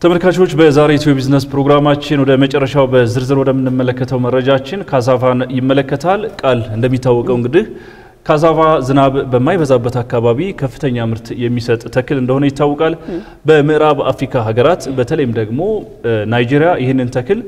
ተመልካቾች በዛሬ ኢትዮ ቢዝነስ ፕሮግራማችን ወደ መጨረሻው በዝርዝር ወደምንመለከተው መረጃችን ካዛቫን ይመለከታል። ቃል እንደሚታወቀው እንግዲህ ካዛቫ ዝናብ በማይበዛበት አካባቢ ከፍተኛ ምርት የሚሰጥ ተክል እንደሆነ ይታወቃል። በምዕራብ አፍሪካ ሀገራት በተለይም ደግሞ ናይጄሪያ ይህንን ተክል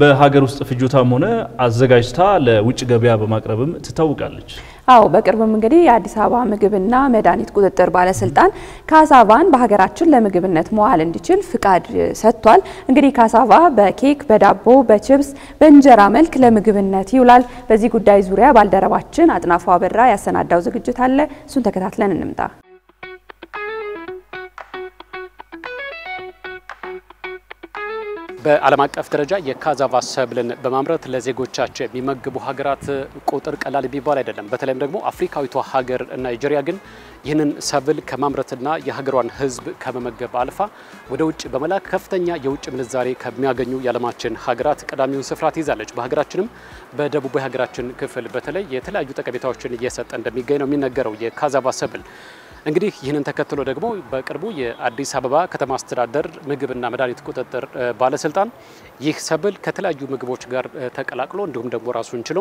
በሀገር ውስጥ ፍጆታም ሆነ አዘጋጅታ ለውጭ ገበያ በማቅረብም ትታወቃለች። አዎ በቅርብም እንግዲህ የአዲስ አበባ ምግብና መድኃኒት ቁጥጥር ባለስልጣን ካዛቫን በሀገራችን ለምግብነት መዋል እንዲችል ፍቃድ ሰጥቷል። እንግዲህ ካዛቫ በኬክ፣ በዳቦ፣ በቺፕስ፣ በእንጀራ መልክ ለምግብነት ይውላል። በዚህ ጉዳይ ዙሪያ ባልደረባችን አጥናፉ አበራ ያሰናዳው ዝግጅት አለ። እሱን ተከታትለን እንምጣ። በዓለም አቀፍ ደረጃ የካዛቫ ሰብልን በማምረት ለዜጎቻቸው የሚመግቡ ሀገራት ቁጥር ቀላል ቢባል አይደለም። በተለይም ደግሞ አፍሪካዊቷ ሀገር ናይጄሪያ ግን ይህንን ሰብል ከማምረትና የሀገሯን ሕዝብ ከመመገብ አልፋ ወደ ውጭ በመላክ ከፍተኛ የውጭ ምንዛሬ ከሚያገኙ የዓለማችን ሀገራት ቀዳሚውን ስፍራ ትይዛለች። በሀገራችንም በደቡብ የሀገራችን ክፍል በተለይ የተለያዩ ጠቀሜታዎችን እየሰጠ እንደሚገኝ ነው የሚነገረው የካዛቫ ሰብል። እንግዲህ ይህንን ተከትሎ ደግሞ በቅርቡ የአዲስ አበባ ከተማ አስተዳደር ምግብና መድኃኒት ቁጥጥር ባለስልጣን ይህ ሰብል ከተለያዩ ምግቦች ጋር ተቀላቅሎ እንዲሁም ደግሞ ራሱን ችሎ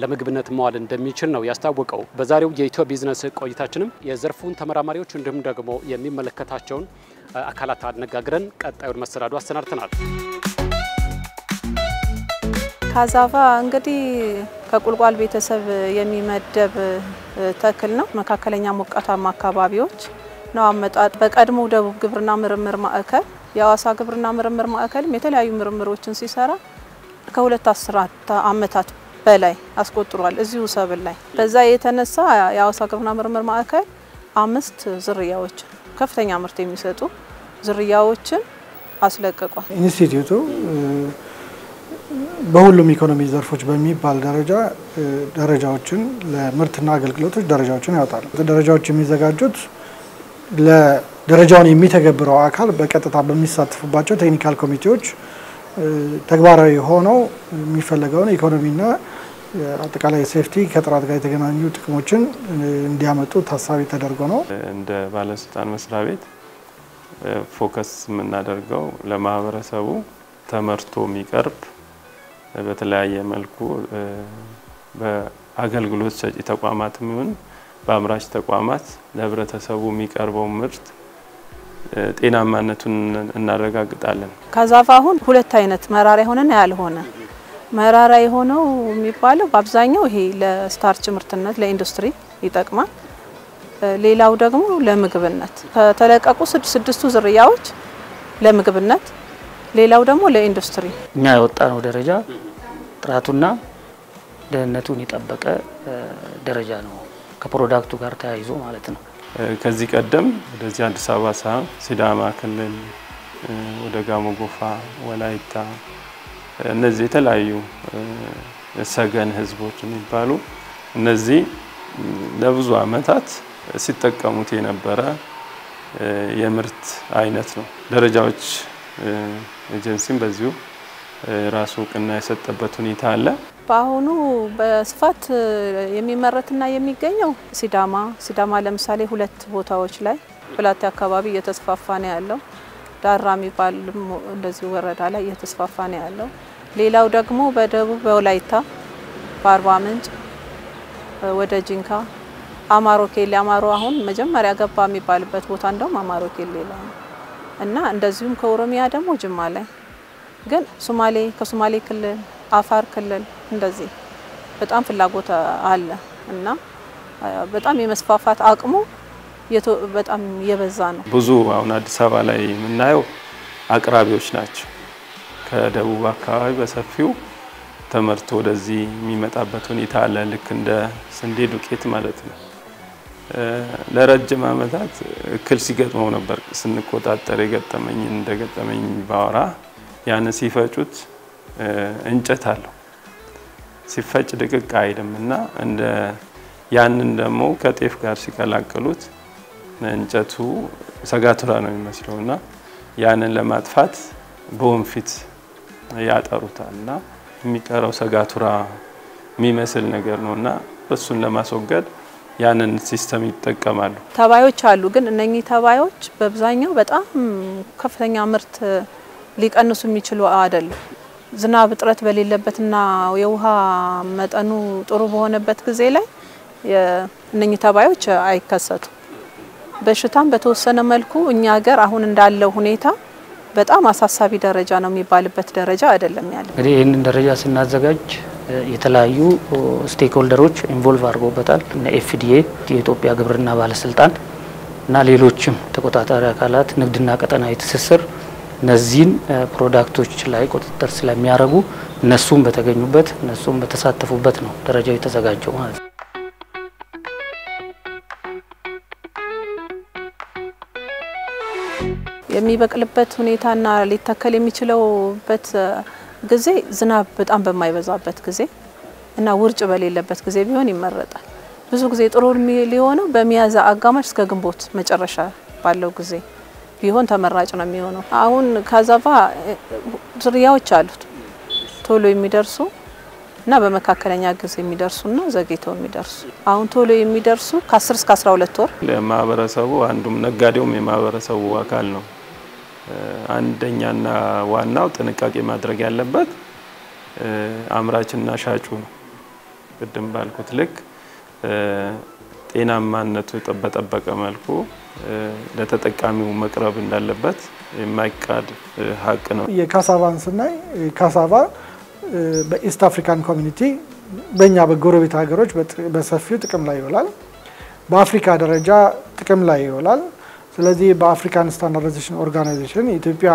ለምግብነት መዋል እንደሚችል ነው ያስታወቀው። በዛሬው የኢትዮ ቢዝነስ ቆይታችንም የዘርፉን ተመራማሪዎች እንዲሁም ደግሞ የሚመለከታቸውን አካላት አነጋግረን ቀጣዩን መሰናዶ አሰናድተናል። ካዛቫ እንግዲህ ከቁልቋል ቤተሰብ የሚመደብ ተክል ነው። መካከለኛ ሞቃታማ አካባቢዎች ነው አመጣጥ። በቀድሞ ደቡብ ግብርና ምርምር ማዕከል የአዋሳ ግብርና ምርምር ማዕከልም የተለያዩ ምርምሮችን ሲሰራ ከሁለት አስርት ዓመታት በላይ አስቆጥሯል እዚሁ ሰብል ላይ። በዛ የተነሳ የአዋሳ ግብርና ምርምር ማዕከል 5 ዝርያዎች ከፍተኛ ምርት የሚሰጡ ዝርያዎችን አስለቅቋል። ኢንስቲትዩቱ በሁሉም ኢኮኖሚ ዘርፎች በሚባል ደረጃዎችን ለምርትና አገልግሎቶች ደረጃዎችን ያወጣል። ደረጃዎች የሚዘጋጁት ለደረጃውን የሚተገብረው አካል በቀጥታ በሚሳተፉባቸው ቴክኒካል ኮሚቴዎች ተግባራዊ ሆነው የሚፈለገውን ኢኮኖሚና አጠቃላይ ሴፍቲ ከጥራት ጋር የተገናኙ ጥቅሞችን እንዲያመጡ ታሳቢ ተደርጎ ነው። እንደ ባለስልጣን መስሪያ ቤት ፎከስ የምናደርገው ለማህበረሰቡ ተመርቶ የሚቀርብ በተለያየ መልኩ በአገልግሎት ሰጪ ተቋማትም ይሁን በአምራች ተቋማት ለህብረተሰቡ የሚቀርበው ምርት ጤናማነቱን እናረጋግጣለን። ካዛቫ አሁን ሁለት አይነት መራራ የሆነና ያልሆነ መራራ የሆነው የሚባለው በአብዛኛው ይሄ ለስታርች ምርትነት ለኢንዱስትሪ ይጠቅማል። ሌላው ደግሞ ለምግብነት ከተለቀቁ 6 ዝርያዎች ለምግብነት ሌላው ደግሞ ለኢንዱስትሪ እኛ ያወጣነው ደረጃ ጥራቱና ደህንነቱን የጠበቀ ደረጃ ነው ከፕሮዳክቱ ጋር ተያይዞ ማለት ነው። ከዚህ ቀደም ወደዚህ አዲስ አበባ ሳይሆን ሲዳማ ክልል ወደ ጋሞ ጎፋ፣ ወላይታ እነዚህ የተለያዩ ሰገን ህዝቦች የሚባሉ እነዚህ ለብዙ አመታት ሲጠቀሙት የነበረ የምርት አይነት ነው። ደረጃዎች ኤጀንሲም በዚሁ ራሱ ቅና የሰጠበት ሁኔታ አለ። በአሁኑ በስፋት የሚመረትና የሚገኘው ሲዳማ ለምሳሌ 2 ቦታዎች ላይ ብላቴ አካባቢ እየተስፋፋ ነው ያለው። ዳራ የሚባል እንደዚህ ወረዳ ላይ እየተስፋፋ ነው ያለው። ሌላው ደግሞ በደቡብ በወላይታ በአርባ ምንጭ ወደ ጂንካ አማሮ ኬሌ አማሮ አሁን መጀመሪያ ገባ የሚባልበት ቦታ እንደውም አማሮ ኬሌ ላይ እና እንደዚሁም ከኦሮሚያ ደግሞ ጅማ ላይ ግን ከሶማሌ ክልል አፋር ክልል እንደዚህ በጣም ፍላጎት አለ እና በጣም የመስፋፋት አቅሙ በጣም የበዛ ነው። ብዙ አሁን አዲስ አበባ ላይ የምናየው አቅራቢዎች ናቸው። ከደቡብ አካባቢ በሰፊው ተመርቶ ወደዚህ የሚመጣበት ሁኔታ አለ። ልክ እንደ ስንዴ ዱቄት ማለት ነው። ለረጅም አመታት እክል ሲገጥመው ነበር ስንቆጣጠር እንደገጠመኝ ባወራ ያን ሲፈጩት እንጨት አለው ሲፈጭ ድቅቅ አይደምና እንደ ያንን ደግሞ ከጤፍ ጋር ሲቀላቀሉት እንጨቱ ሰጋቱራ ነው የሚመስለውና ያንን ለማጥፋት በወንፊት ያጠሩታልና የሚቀረው ሰጋቱራ የሚመስል ነገር ነውና እሱን ለማስወገድ ያንን ሲስተም ይጠቀማሉ። ተባዮች አሉ ግን እነኚህ ተባዮች በብዛኛው በጣም ከፍተኛ ምርት ሊቀንሱ የሚችሉ አይደለም። ዝናብ እጥረት በሌለበትና የውሃ መጠኑ ጥሩ በሆነበት ጊዜ ላይ እነኚህ ተባዮች አይከሰቱም። በሽታም በተወሰነ መልኩ እኛ ሀገር አሁን እንዳለው ሁኔታ በጣም አሳሳቢ ደረጃ ነው የሚባልበት ደረጃ አይደለም ያለው። እንግዲህ ይህንን ደረጃ ስናዘጋጅ የተለያዩ ስቴክሆልደሮች ኢንቮልቭ አድርገውበታል። እነ ኤፍዲኤ የኢትዮጵያ ግብርና ባለስልጣን እና ሌሎችም ተቆጣጣሪ አካላት ንግድና ቀጠናዊ ትስስር እነዚህን ፕሮዳክቶች ላይ ቁጥጥር ስለሚያደርጉ እነሱም በተገኙበት እነሱም በተሳተፉበት ነው ደረጃው የተዘጋጀው ማለት ነው። የሚበቅልበት ሁኔታና ሊተከል የሚችለውበት ጊዜ ዝናብ በጣም በማይበዛበት ጊዜ እና ውርጭ በሌለበት ጊዜ ቢሆን ይመረጣል። ብዙ ጊዜ ጥሩ ሊሆነው በሚያዝያ አጋማሽ እስከ ግንቦት መጨረሻ ባለው ጊዜ ቢሆን ተመራጭ ነው የሚሆነው። አሁን ካዛቫ ዝርያዎች አሉት ቶሎ የሚደርሱ እና በመካከለኛ ጊዜ የሚደርሱና ዘግይተው የሚደርሱ። አሁን ቶሎ የሚደርሱ ከ10 እስከ 12 ወር ለማህበረሰቡ አንዱም ነጋዴውም የማህበረሰቡ አካል ነው። አንደኛና ዋናው ጥንቃቄ ማድረግ ያለበት አምራችና ሻጩ ነው። ቅድም ባልኩት ልክ ጤናማነቱ በተጠበቀ መልኩ ለተጠቃሚው መቅረብ እንዳለበት የማይካድ ሀቅ ነው። የካሳቫን ስናይ ካሳቫ በኢስት አፍሪካን ኮሚኒቲ በእኛ በጎረቤት ሀገሮች በሰፊው ጥቅም ላይ ይውላል። በአፍሪካ ደረጃ ጥቅም ላይ ይውላል። ስለዚህ በአፍሪካን ስታንዳርዳይዜሽን ኦርጋናይዜሽን ኢትዮጵያ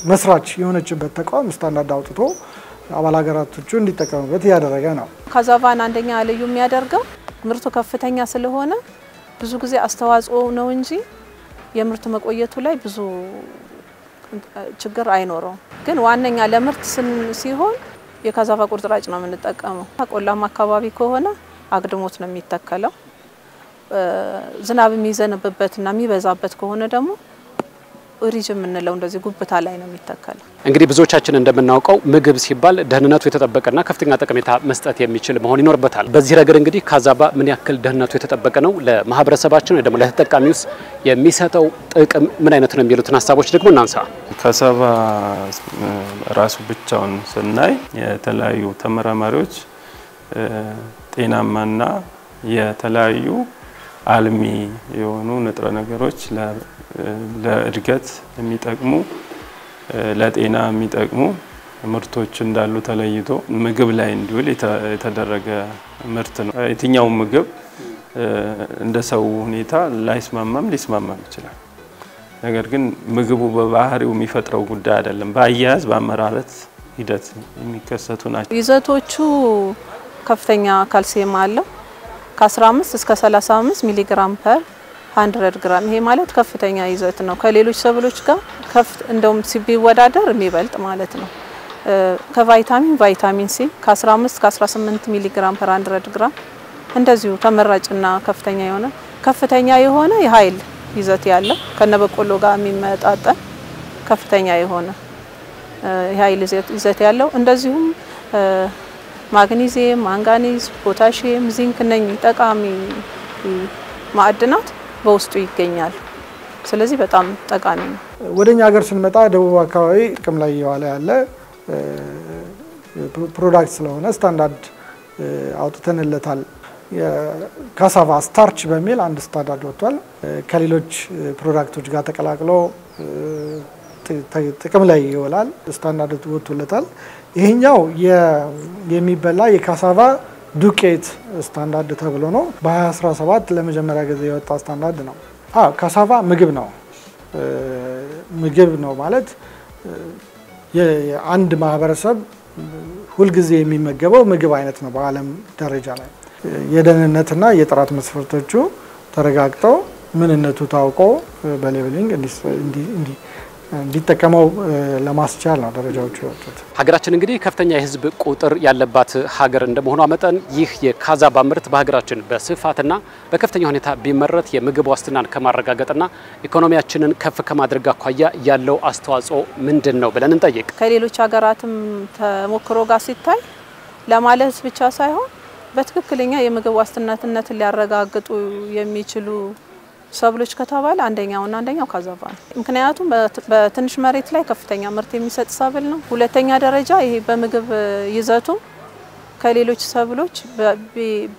መስራች የሆነችበት ተቋም ስታንዳርድ አውጥቶ አባል ሀገራቶቹ እንዲጠቀሙበት ያደረገ ነው። ካዛቫን አንደኛ ልዩ የሚያደርገው ምርቱ ከፍተኛ ስለሆነ ብዙ ጊዜ አስተዋጽኦ ነው እንጂ የምርት መቆየቱ ላይ ብዙ ችግር አይኖረው። ግን ዋነኛ ለምርት ሲሆን የካዛቫ ቁርጥራጭ ነው የምንጠቀመው። ቆላማ አካባቢ ከሆነ አግድሞት ነው የሚተከለው። ዝናብ የሚዘንብበትና የሚበዛበት ከሆነ ደግሞ ሪጅ የምንለው እንደዚህ ጉብታ ላይ ነው የሚተከለው። እንግዲህ ብዙዎቻችን እንደምናውቀው ምግብ ሲባል ደህንነቱ የተጠበቀና ከፍተኛ ጠቀሜታ መስጠት የሚችል መሆን ይኖርበታል። በዚህ ረገድ እንግዲህ ካዛቫ ምን ያክል ደህንነቱ የተጠበቀ ነው፣ ለማህበረሰባችን ወይ ደግሞ ለተጠቃሚውስ የሚሰጠው ጥቅም ምን አይነት ነው የሚሉትን ሀሳቦች ደግሞ እናንሳ። ካዛቫ ራሱ ብቻውን ስናይ የተለያዩ ተመራማሪዎች ጤናማና የተለያዩ አልሚ የሆኑ ንጥረ ነገሮች ለእድገት የሚጠቅሙ ለጤና የሚጠቅሙ ምርቶች እንዳሉ ተለይቶ ምግብ ላይ እንዲውል የተደረገ ምርት ነው። የትኛው ምግብ እንደ ሰው ሁኔታ ላይስማማም ሊስማማም ይችላል። ነገር ግን ምግቡ በባህሪው የሚፈጥረው ጉዳይ አይደለም። በአያያዝ በአመራረት ሂደት የሚከሰቱ ናቸው። ይዘቶቹ ከፍተኛ ካልሲየም አለው ከ15 እስከ 35 ሚሊ ግራም ፐር 100 ግራም። ይሄ ማለት ከፍተኛ ይዘት ነው። ከሌሎች ሰብሎች ጋር እንደውም ሲወዳደር የሚበልጥ ማለት ነው። ቫይታሚን ሲ ከ15 እስከ 18 ሚሊ ግራም ፐር 100 ግራም እንደዚሁ ተመራጭና ከፍተኛ የሆነ የኃይል ይዘት ያለው ከነበቆሎ ጋር የሚመጣጠን ከፍተኛ የሆነ የኃይል ይዘት ያለው እንደዚሁም ማግኒዚየም፣ ማንጋኒዝ፣ ፖታሺየም፣ ዚንክ እነኚህ ጠቃሚ ማዕድናት በውስጡ ይገኛሉ። ስለዚህ በጣም ጠቃሚ ነው። ወደኛ ሀገር ስንመጣ ደቡብ አካባቢ ጥቅም ላይ እየዋለ ያለ ፕሮዳክት ስለሆነ ስታንዳርድ አውጥተንለታል። የካሳቫ ስታርች በሚል አንድ ስታንዳርድ ወጥቷል። ከሌሎች ፕሮዳክቶች ጋር ተቀላቅሎ ጥቅም ላይ ይውላል። ስታንዳርድ ወጥቶለታል። ይሄኛው የሚበላ የካሳቫ ዱቄት ስታንዳርድ ተብሎ ነው በ2017 ለመጀመሪያ ጊዜ የወጣ ስታንዳርድ ነው። ካሳቫ ምግብ ነው። ምግብ ነው ማለት የአንድ ማህበረሰብ ሁልጊዜ የሚመገበው ምግብ አይነት ነው። በዓለም ደረጃ ላይ የደህንነትና የጥራት መስፈርቶቹ ተረጋግጠው ምንነቱ ታውቆ በሌብሊንግ እንዲጠቀመው ለማስቻል ነው ደረጃዎቹ የወጡት። ሀገራችን እንግዲህ ከፍተኛ የህዝብ ቁጥር ያለባት ሀገር እንደመሆኗ መጠን ይህ የካዛቫ ምርት በሀገራችን በስፋትና በከፍተኛ ሁኔታ ቢመረት የምግብ ዋስትናን ከማረጋገጥና ኢኮኖሚያችንን ከፍ ከማድረግ አኳያ ያለው አስተዋጽኦ ምንድን ነው ብለን እንጠይቅ። ከሌሎች ሀገራትም ተሞክሮ ጋር ሲታይ ለማለት ብቻ ሳይሆን በትክክለኛ የምግብ ዋስትናነትን ሊያረጋግጡ የሚችሉ ሰብሎች ከተባለ አንደኛው ካዛቫ ነው። ምክንያቱም በትንሽ መሬት ላይ ከፍተኛ ምርት የሚሰጥ ሰብል ነው። ሁለተኛ ደረጃ ይሄ በምግብ ይዘቱ ከሌሎች ሰብሎች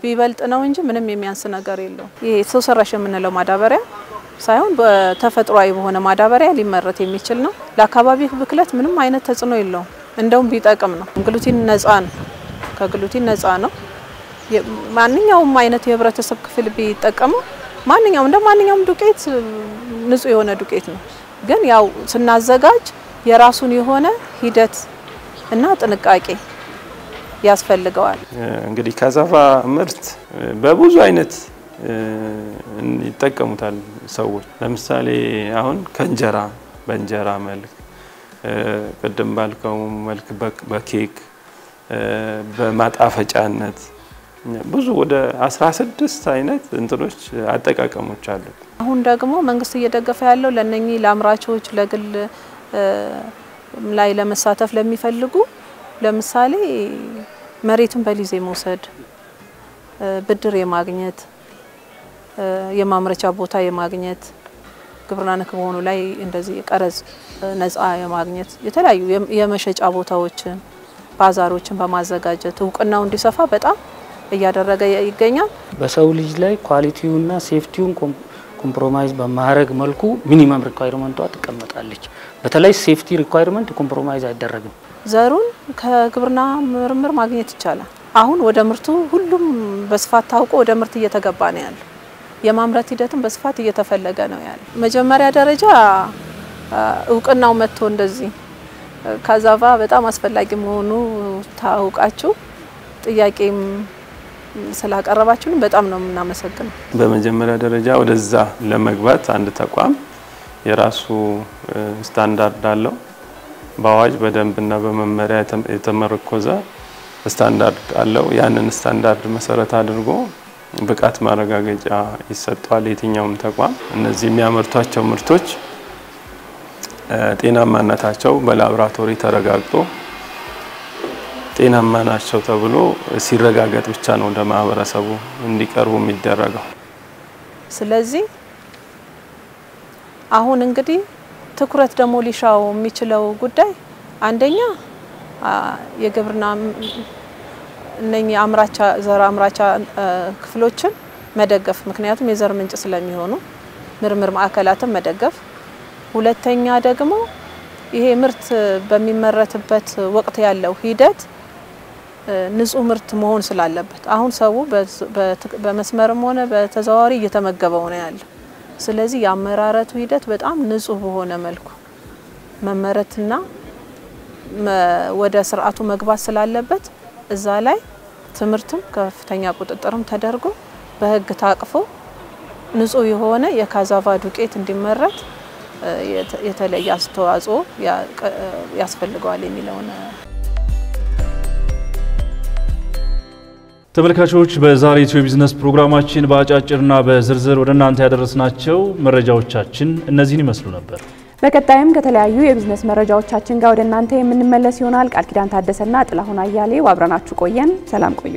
ቢበልጥ ነው እንጂ ምንም የሚያንስ ነገር የለው። ይሄ ሰው ሰራሽ የምንለው ማዳበሪያ ሳይሆን በተፈጥሯዊ በሆነ ማዳበሪያ ሊመረት የሚችል ነው። ለአካባቢ ብክለት ምንም አይነት ተጽዕኖ የለው። እንደውም ቢጠቅም ነው። ግሉቲን ነፃ ነው። ከግሉቲን ነፃ ነው። ማንኛውም አይነት የህብረተሰብ ክፍል ቢጠቀመው ማንኛውም ዱቄት ንጹህ የሆነ ዱቄት ነው። ግን ያው ስናዘጋጅ የራሱን የሆነ ሂደት እና ጥንቃቄ ያስፈልገዋል። እንግዲህ ካዛቫ ምርት በብዙ አይነት ይጠቀሙታል ሰዎች። ለምሳሌ አሁን በእንጀራ መልክ ቅድም ባልከው መልክ በኬክ በማጣፈጫነት ብዙ ወደ 16 አይነት እንትኖች አጠቃቀሞች አሉ። አሁን ደግሞ መንግስት እየደገፈ ያለው ለነኚህ ለአምራቾች ለግል ላይ ለመሳተፍ ለሚፈልጉ ለምሳሌ መሬቱን በሊዝ መውሰድ፣ ብድር የማግኘት፣ የማምረቻ ቦታ የማግኘት፣ ግብርና ነክ በሆኑ ላይ እንደዚህ ቀረጽ ነፃ የማግኘት የተለያዩ የመሸጫ ቦታዎችን ባዛሮችን በማዘጋጀት እውቅናው እንዲሰፋ በጣም እያደረገ ይገኛል። በሰው ልጅ ላይ ኳሊቲውና ሴፍቲውን ኮምፕሮማይዝ በማድረግ መልኩ ሚኒመም ሪኳየርመንቷ ተቀምጣለች። በተለይ ሴፍቲ ሪኳየርመንት ኮምፕሮማይዝ አይደረግም። ዘሩን ከግብርና ምርምር ማግኘት ይቻላል። አሁን ወደ ምርቱ ሁሉም በስፋት ታውቆ ወደ ምርት እየተገባ ነው ያለው። የማምረት ሂደትን በስፋት እየተፈለገ ነው ያለው። መጀመሪያ ደረጃ እውቅናው መጥቶ እንደዚህ ካዛቫ በጣም አስፈላጊ መሆኑ ታውቃችሁ ጥያቄም ስላቀረባችሁን በጣም ነው የምናመሰግነው። በመጀመሪያ ደረጃ ወደዛ ለመግባት አንድ ተቋም የራሱ ስታንዳርድ አለው። በአዋጅ በደንብና በመመሪያ የተመረኮዘ ስታንዳርድ አለው። ያንን ስታንዳርድ መሰረት አድርጎ ብቃት ማረጋገጫ ይሰጣል። የትኛውም ተቋም እነዚህ የሚያመርቷቸው ምርቶች ጤናማነታቸው በላቦራቶሪ ተረጋግጦ ጤናማ ናቸው ተብሎ ሲረጋገጥ ብቻ ነው ወደ ማህበረሰቡ እንዲቀርቡ የሚደረገው። ስለዚህ አሁን እንግዲህ ትኩረት ደግሞ ሊሻው የሚችለው ጉዳይ አንደኛ የግብርና እነኚህ ዘር አምራቻ ክፍሎችን መደገፍ፣ ምክንያቱም የዘር ምንጭ ስለሚሆኑ ምርምር ማዕከላትን መደገፍ። ሁለተኛ ደግሞ ይሄ ምርት በሚመረትበት ወቅት ያለው ሂደት ንጹህ ምርት መሆን ስላለበት አሁን ሰው በመስመርም ሆነ በተዘዋዋሪ እየተመገበው ነው ያለው። ስለዚህ ያመራረቱ ሂደት በጣም ንጹህ በሆነ መልኩ መመረትና ወደ ስርዓቱ መግባት ስላለበት እዛ ላይ ትምህርትም ከፍተኛ ቁጥጥርም ተደርጎ በህግ ታቅፎ ንጹህ የሆነ የካዛቫ ዱቄት እንዲመረት የተለየ አስተዋጽኦ ያስፈልገዋል የሚለው ነው። ተመልካቾች በዛሬ ኢትዮ ቢዝነስ ፕሮግራማችን በአጫጭርና በዝርዝር ወደ እናንተ ያደረስናቸው መረጃዎቻችን እነዚህን ይመስሉ ነበር። በቀጣይም ከተለያዩ የቢዝነስ መረጃዎቻችን ጋር ወደ እናንተ የምንመለስ ይሆናል። ቃል ኪዳን ታደሰና ጥላሁን አያሌው አብረናችሁ ቆየን። ሰላም ቆዩ።